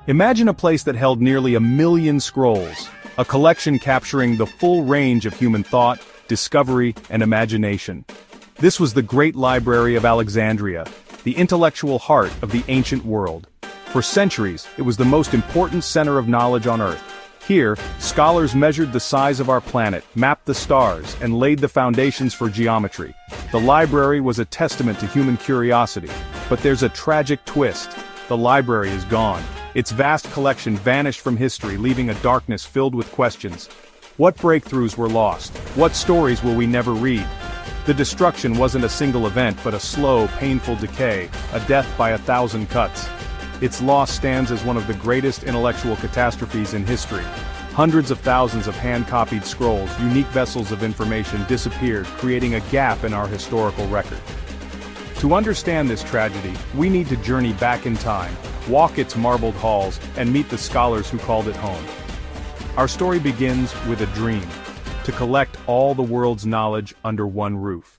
Imagine a place that held nearly 1,000,000 scrolls, a collection capturing the full range of human thought, discovery, and imagination. This was the Great Library of Alexandria, the intellectual heart of the ancient world. For centuries, it was the most important center of knowledge on Earth. Here, scholars measured the size of our planet, mapped the stars, and laid the foundations for geometry. The library was a testament to human curiosity. But there's a tragic twist. The library is gone. Its vast collection vanished from history, leaving a darkness filled with questions. What breakthroughs were lost? What stories will we never read? The destruction wasn't a single event, but a slow, painful decay, a death by 1,000 cuts. Its loss stands as one of the greatest intellectual catastrophes in history. Hundreds of thousands of hand-copied scrolls, unique vessels of information disappeared, creating a gap in our historical record. To understand this tragedy, we need to journey back in time, walk its marbled halls, and meet the scholars who called it home. Our story begins with a dream: to collect all the world's knowledge under one roof.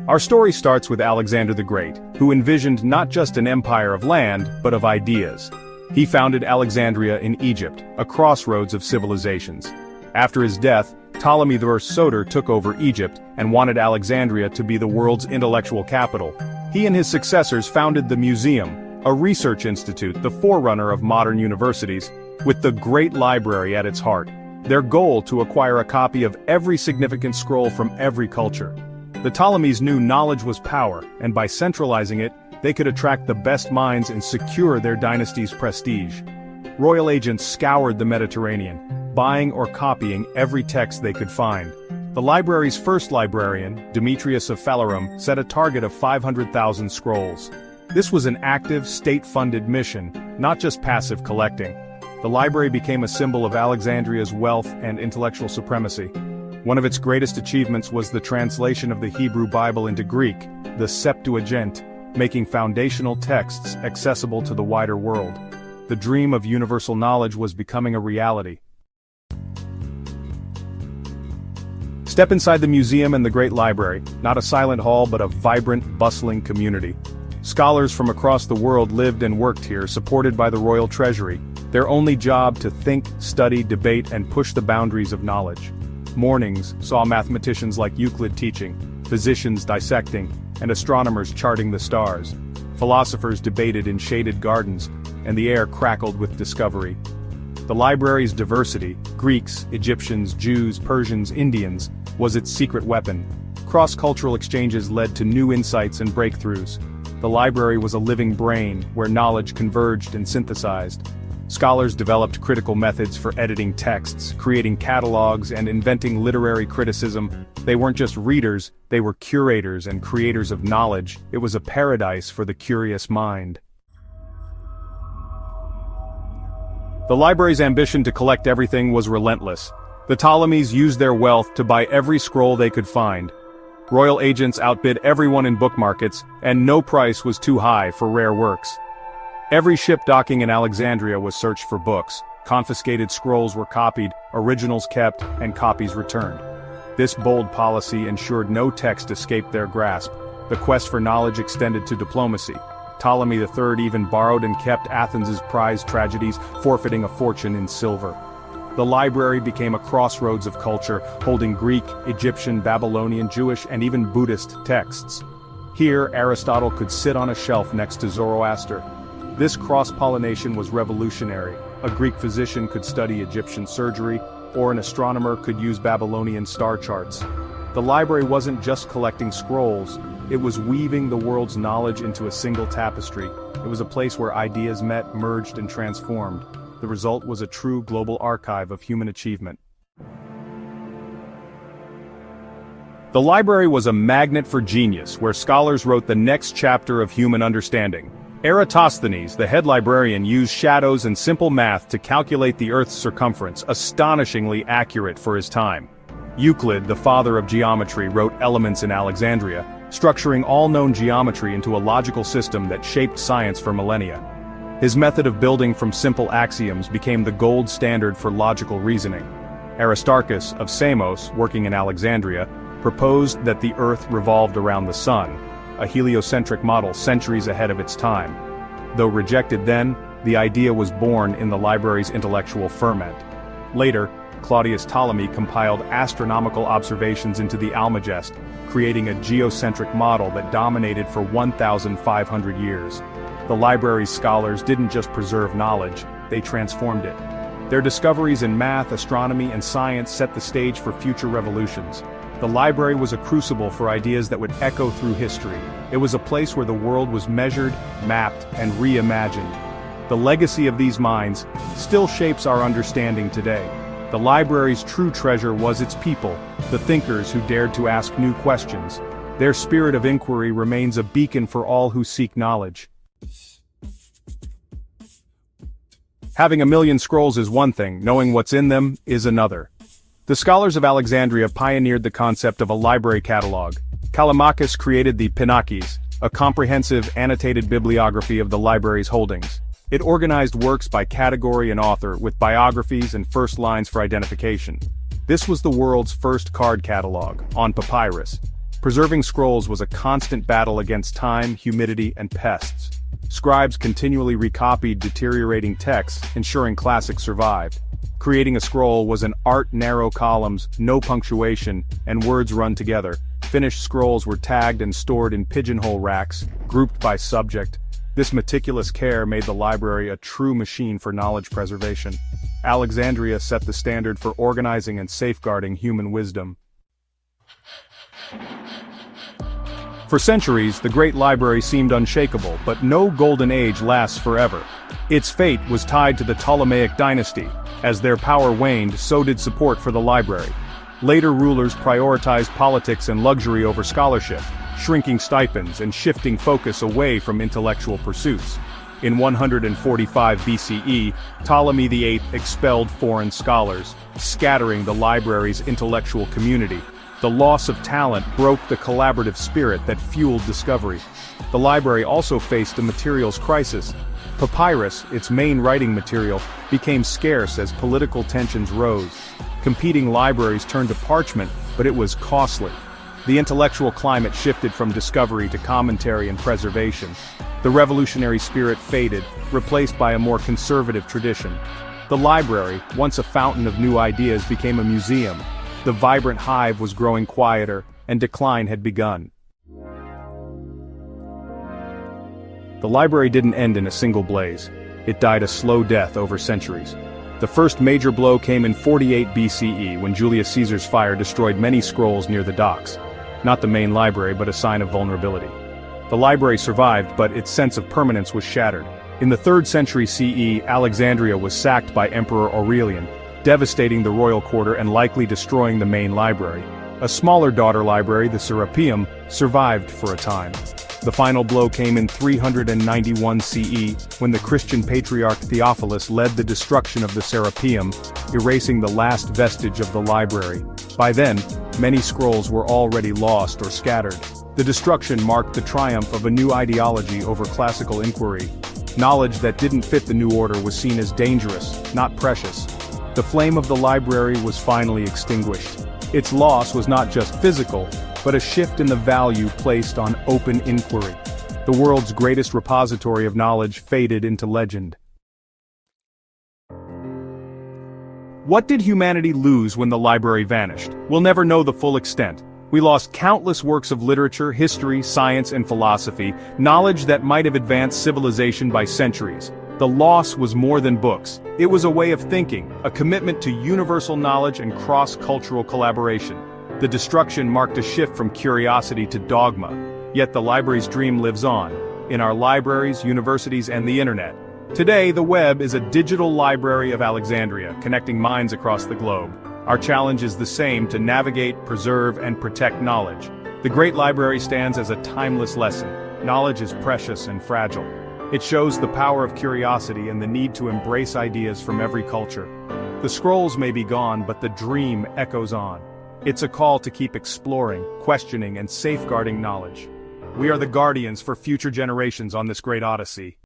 Our story starts with Alexander the Great, who envisioned not just an empire of land, but of ideas. He founded Alexandria in Egypt, a crossroads of civilizations. After his death, Ptolemy I Soter took over Egypt and wanted Alexandria to be the world's intellectual capital. He and his successors founded the Museum, a research institute, the forerunner of modern universities, with the Great Library at its heart. Their goal to acquire a copy of every significant scroll from every culture. The Ptolemies knew knowledge was power, and by centralizing it, they could attract the best minds and secure their dynasty's prestige. Royal agents scoured the Mediterranean, buying or copying every text they could find. The library's first librarian, Demetrius of Phalerum, set a target of 500,000 scrolls. This was an active, state-funded mission, not just passive collecting. The library became a symbol of Alexandria's wealth and intellectual supremacy. One of its greatest achievements was the translation of the Hebrew Bible into Greek, the Septuagint, making foundational texts accessible to the wider world. The dream of universal knowledge was becoming a reality. Step inside the museum and the Great Library, not a silent hall but a vibrant, bustling community. Scholars from across the world lived and worked here, supported by the royal treasury, their only job to think, study, debate, and push the boundaries of knowledge. Mornings saw mathematicians like Euclid teaching, physicians dissecting, and astronomers charting the stars. Philosophers debated in shaded gardens, and the air crackled with discovery. The library's diversity, Greeks, Egyptians, Jews, Persians, Indians, was its secret weapon. Cross-cultural exchanges led to new insights and breakthroughs. The library was a living brain, where knowledge converged and synthesized. Scholars developed critical methods for editing texts, creating catalogs, and inventing literary criticism. They weren't just readers, they were curators and creators of knowledge. It was a paradise for the curious mind. The library's ambition to collect everything was relentless. The Ptolemies used their wealth to buy every scroll they could find. Royal agents outbid everyone in book markets, and no price was too high for rare works. Every ship docking in Alexandria was searched for books. Confiscated scrolls were copied, originals kept, and copies returned. This bold policy ensured no text escaped their grasp. The quest for knowledge extended to diplomacy. Ptolemy III even borrowed and kept Athens's prized tragedies, forfeiting a fortune in silver. The library became a crossroads of culture, holding Greek, Egyptian, Babylonian, Jewish, and even Buddhist texts. Here, Aristotle could sit on a shelf next to Zoroaster. This cross-pollination was revolutionary. A Greek physician could study Egyptian surgery, or an astronomer could use Babylonian star charts. The library wasn't just collecting scrolls, it was weaving the world's knowledge into a single tapestry. It was a place where ideas met, merged, and transformed. The result was a true global archive of human achievement. The library was a magnet for genius, where scholars wrote the next chapter of human understanding. Eratosthenes, the head librarian, used shadows and simple math to calculate the Earth's circumference, astonishingly accurate for his time. Euclid, the father of geometry, wrote Elements in Alexandria, structuring all known geometry into a logical system that shaped science for millennia. His method of building from simple axioms became the gold standard for logical reasoning. Aristarchus of Samos, working in Alexandria, proposed that the Earth revolved around the Sun, a heliocentric model centuries ahead of its time. Though rejected then, the idea was born in the library's intellectual ferment. Later, Claudius Ptolemy compiled astronomical observations into the Almagest, creating a geocentric model that dominated for 1,500 years. The library's scholars didn't just preserve knowledge, they transformed it. Their discoveries in math, astronomy, and science set the stage for future revolutions. The library was a crucible for ideas that would echo through history. It was a place where the world was measured, mapped, and reimagined. The legacy of these minds still shapes our understanding today. The library's true treasure was its people, the thinkers who dared to ask new questions. Their spirit of inquiry remains a beacon for all who seek knowledge. Having a million scrolls is one thing, knowing what's in them is another. The scholars of Alexandria pioneered the concept of a library catalog. Callimachus created the Pinakes, a comprehensive annotated bibliography of the library's holdings. It organized works by category and author, with biographies and first lines for identification. This was the world's first card catalog, on papyrus. Preserving scrolls was a constant battle against time, humidity, and pests. Scribes continually recopied deteriorating texts, ensuring classics survived. Creating a scroll was an art: narrow columns, no punctuation, and words run together. Finished scrolls were tagged and stored in pigeonhole racks, grouped by subject. This meticulous care made the library a true machine for knowledge preservation. Alexandria set the standard for organizing and safeguarding human wisdom. For centuries, the Great Library seemed unshakable, but no golden age lasts forever. Its fate was tied to the Ptolemaic dynasty. As their power waned, so did support for the library. Later rulers prioritized politics and luxury over scholarship, shrinking stipends and shifting focus away from intellectual pursuits. In 145 BCE, Ptolemy VIII expelled foreign scholars, scattering the library's intellectual community. The loss of talent broke the collaborative spirit that fueled discovery. The library also faced a materials crisis. Papyrus, its main writing material, became scarce as political tensions rose. Competing libraries turned to parchment, but it was costly. The intellectual climate shifted from discovery to commentary and preservation. The revolutionary spirit faded, replaced by a more conservative tradition. The library, once a fountain of new ideas, became a museum. The vibrant hive was growing quieter, and decline had begun. The library didn't end in a single blaze. It died a slow death over centuries. The first major blow came in 48 BCE, when Julius Caesar's fire destroyed many scrolls near the docks. Not the main library, but a sign of vulnerability. The library survived, but its sense of permanence was shattered. In the 3rd century CE, Alexandria was sacked by Emperor Aurelian, devastating the royal quarter and likely destroying the main library. A smaller daughter library, the Serapeum, survived for a time. The final blow came in 391 CE, when the Christian patriarch Theophilus led the destruction of the Serapeum, erasing the last vestige of the library. By then, many scrolls were already lost or scattered. The destruction marked the triumph of a new ideology over classical inquiry. Knowledge that didn't fit the new order was seen as dangerous, not precious. The flame of the library was finally extinguished. Its loss was not just physical, but a shift in the value placed on open inquiry. The world's greatest repository of knowledge faded into legend. What did humanity lose when the library vanished? We'll never know the full extent. We lost countless works of literature, history, science, and philosophy, knowledge that might have advanced civilization by centuries. The loss was more than books. It was a way of thinking, a commitment to universal knowledge and cross-cultural collaboration. The destruction marked a shift from curiosity to dogma. Yet the library's dream lives on, in our libraries, universities, and the internet. Today, the web is a digital library of Alexandria, connecting minds across the globe. Our challenge is the same: to navigate, preserve, and protect knowledge. The Great Library stands as a timeless lesson. Knowledge is precious and fragile. It shows the power of curiosity and the need to embrace ideas from every culture. The scrolls may be gone, but the dream echoes on. It's a call to keep exploring, questioning, and safeguarding knowledge. We are the guardians for future generations on this great odyssey.